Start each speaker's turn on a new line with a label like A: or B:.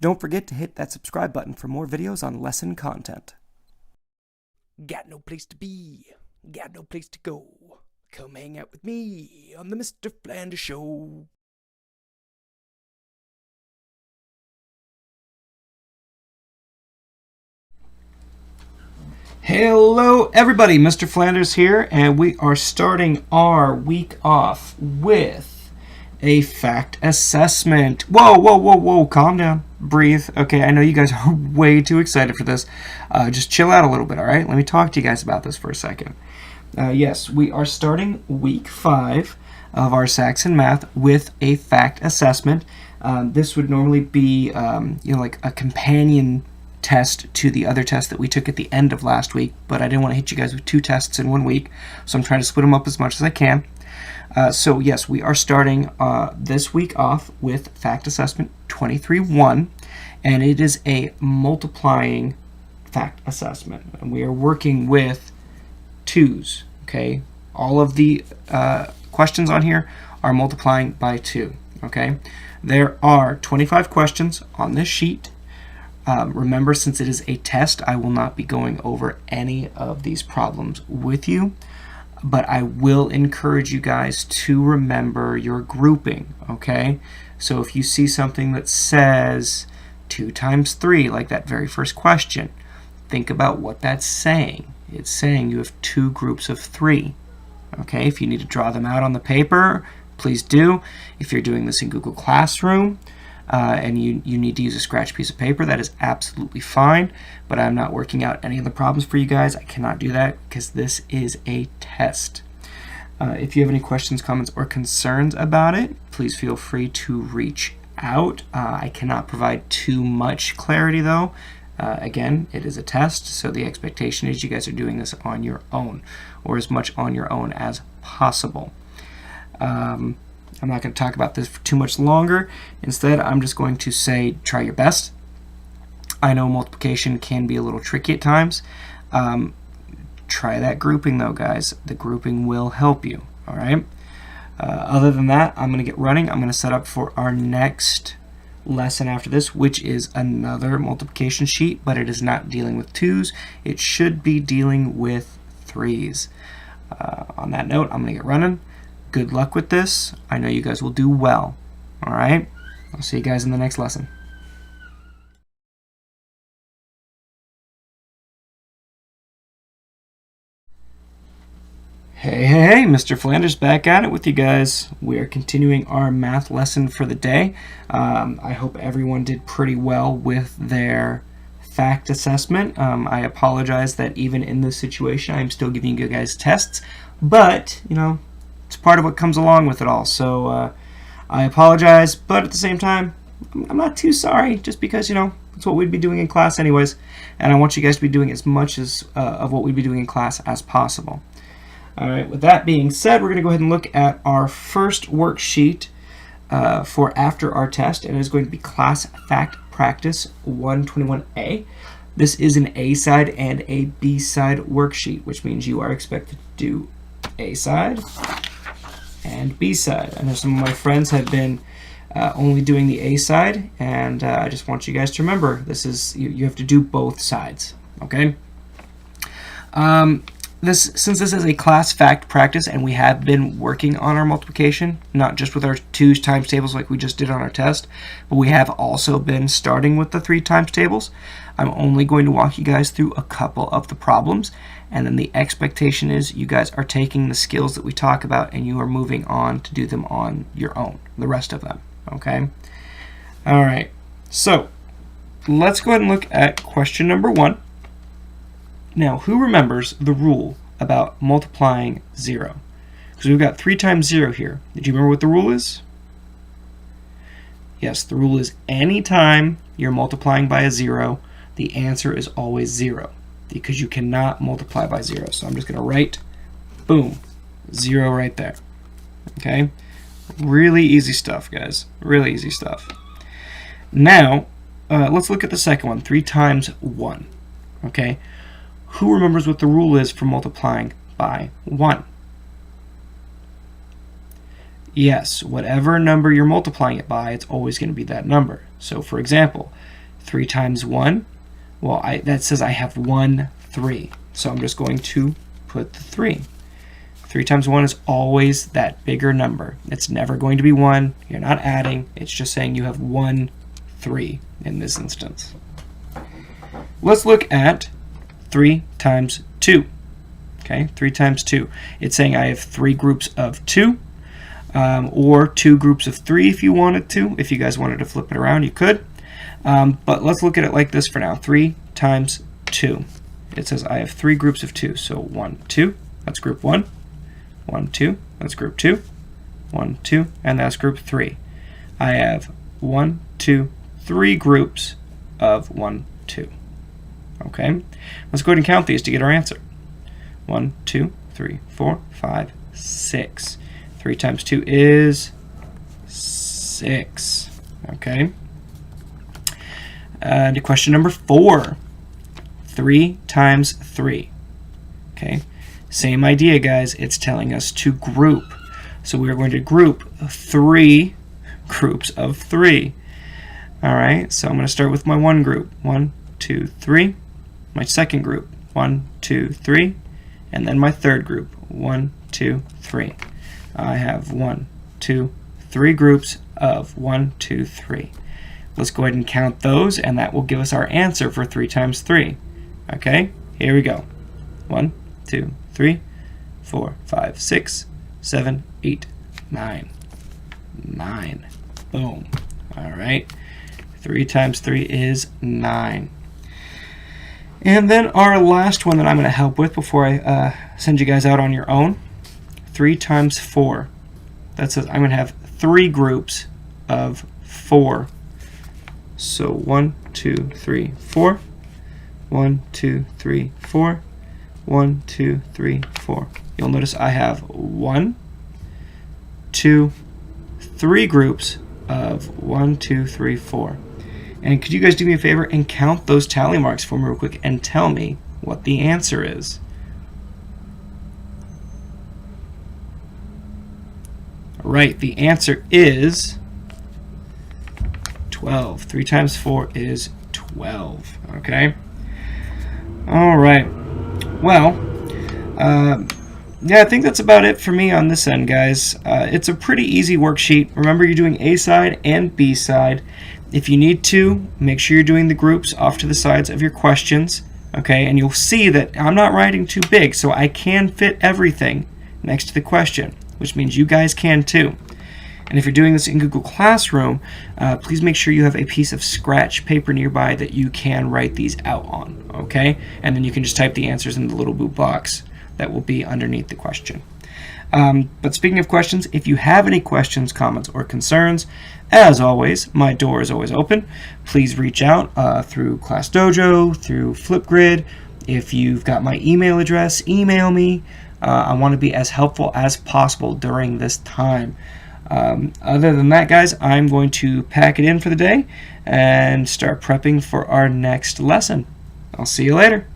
A: Don't forget to hit that subscribe button for more videos on lesson content.
B: Got no place to be, got no place to go. Come hang out with me on the Mr. Flanders Show.
C: Hello everybody, Mr. Flanders here, and we are starting our week off with a fact assessment. Whoa, calm down, breathe. Okay, I know you guys are way too excited for this. Just chill out a little bit, alright? Let me talk to you guys about this for a second. Yes, we are starting week 5 of our Saxon Math with a fact assessment. This would normally be like a companion test to the other test that we took at the end of last week, but I didn't want to hit you guys with 2 tests in 1 week, so I'm trying to split them up as much as I can. So yes, we are starting this week off with fact assessment 23-1, and it is a multiplying fact assessment, and we are working with 2's. Okay, all of the questions on here are multiplying by 2. Okay, there are 25 questions on this sheet. Remember, since it is a test, I will not be going over any of these problems with you, but I will encourage you guys to remember your grouping, okay? So if you see something that says 2 times 3, like that very first question, think about what that's saying. It's saying you have 2 groups of 3, okay? If you need to draw them out on the paper, please do. If you're doing this in Google Classroom, and you need to use a scratch piece of paper, that is absolutely fine, but I'm not working out any of the problems for you guys. I cannot do that because this is a test. If you have any questions, comments, or concerns about it, please feel free to reach out. I cannot provide too much clarity though. Again, it is a test, so the expectation is you guys are doing this on your own, or as much on your own as possible. I'm not going to talk about this for too much longer. Instead, I'm just going to say try your best. I know multiplication can be a little tricky at times. Try that grouping though, guys. The grouping will help you. All right. Other than that, I'm going to get running. I'm going to set up for our next lesson after this, which is another multiplication sheet, but it is not dealing with 2's. It should be dealing with 3's. On that note, I'm going to get running. Good luck with this. I know you guys will do well. All right? I'll see you guys in the next lesson. Hey, Mr. Flanders back at it with you guys. We are continuing our math lesson for the day. I hope everyone did pretty well with their fact assessment. I apologize that even in this situation, I'm still giving you guys tests, but, you know, it's part of what comes along with it all. So I apologize, but at the same time, I'm not too sorry, just because, you know, it's what we'd be doing in class anyways, and I want you guys to be doing as much as of what we'd be doing in class as possible. All right, with that being said, we're going to go ahead and look at our first worksheet for after our test, and it is going to be Class Fact Practice 121A. This is an A side and a B side worksheet, which means you are expected to do A side and B side. I know some of my friends have been only doing the A side, and I just want you guys to remember this is you have to do both sides. Okay. Since this is a class fact practice, and we have been working on our multiplication, not just with our 2's times tables like we just did on our test, but we have also been starting with the 3 times tables. I'm only going to walk you guys through a couple of the problems, and then the expectation is you guys are taking the skills that we talk about and you are moving on to do them on your own, the rest of them. Okay? All right. So let's go ahead and look at question number 1. Now, who remembers the rule about multiplying 0? Because we've got 3 times 0 here. Did you remember what the rule is? Yes, the rule is anytime you're multiplying by a 0, the answer is always 0, because you cannot multiply by 0. So I'm just going to write, boom, 0 right there. Okay? Really easy stuff, guys. Really easy stuff. Now, let's look at the second one, 3 times 1. Okay? Who remembers what the rule is for multiplying by 1? Yes, whatever number you're multiplying it by, it's always going to be that number. So for example, 3 times 1, well, that says I have 1, 3. So I'm just going to put the 3. 3 times 1 is always that bigger number. It's never going to be 1. You're not adding. It's just saying you have 1, 3 in this instance. Let's look at 3 times 2. Okay, 3 times 2. It's saying I have 3 groups of 2, or 2 groups of 3 if you wanted to. If you guys wanted to flip it around, you could. But let's look at it like this for now. 3 times 2. It says I have 3 groups of 2. So 1, 2, that's group 1. 1, 2, that's group 2. 1, 2, and that's group 3. I have 1, 2, 3 groups of 1, 2. Okay, let's go ahead and count these to get our answer. 1, 2, 3, 4, 5, 6. 3 times 2 is 6. Okay. To question number 4. 3 times 3. Okay. Same idea, guys. It's telling us to group. So we are going to group 3 groups of 3. All right. So I'm going to start with my one group. 1, 2, 3. My second group. 1, 2, 3. And then my third group. 1, 2, 3. I have 1, 2, 3 groups of 1, 2, 3. Let's go ahead and count those, and that will give us our answer for 3 times 3. Okay, here we go. 1, 2, 3, 4, 5, 6, 7, 8, 9. 9. Boom. All right. 3 times 3 is 9. And then our last one that I'm going to help with before I send you guys out on your own. 3 times 4. That says I'm going to have 3 groups of 4. So 1, 2, 3, 4. 1, 2, 3, 4. 1, 2, 3, 4. You'll notice I have 1, 2, 3 groups of 1, 2, 3, 4. And could you guys do me a favor and count those tally marks for me real quick and tell me what the answer is? Right, the answer is 12. 3 times 4 is 12. Okay? All right. Well, yeah, I think that's about it for me on this end, guys. It's a pretty easy worksheet. Remember, you're doing A side and B side. If you need to, make sure you're doing the groups off to the sides of your questions. Okay, and you'll see that I'm not writing too big, so I can fit everything next to the question, which means you guys can too. And if you're doing this in Google Classroom, please make sure you have a piece of scratch paper nearby that you can write these out on, okay? And then you can just type the answers in the little blue box that will be underneath the question. But speaking of questions, if you have any questions, comments, or concerns, as always, my door is always open. Please reach out through Class Dojo, through Flipgrid. If you've got my email address, email me. I want to be as helpful as possible during this time. Other than that, guys, I'm going to pack it in for the day and start prepping for our next lesson. I'll see you later.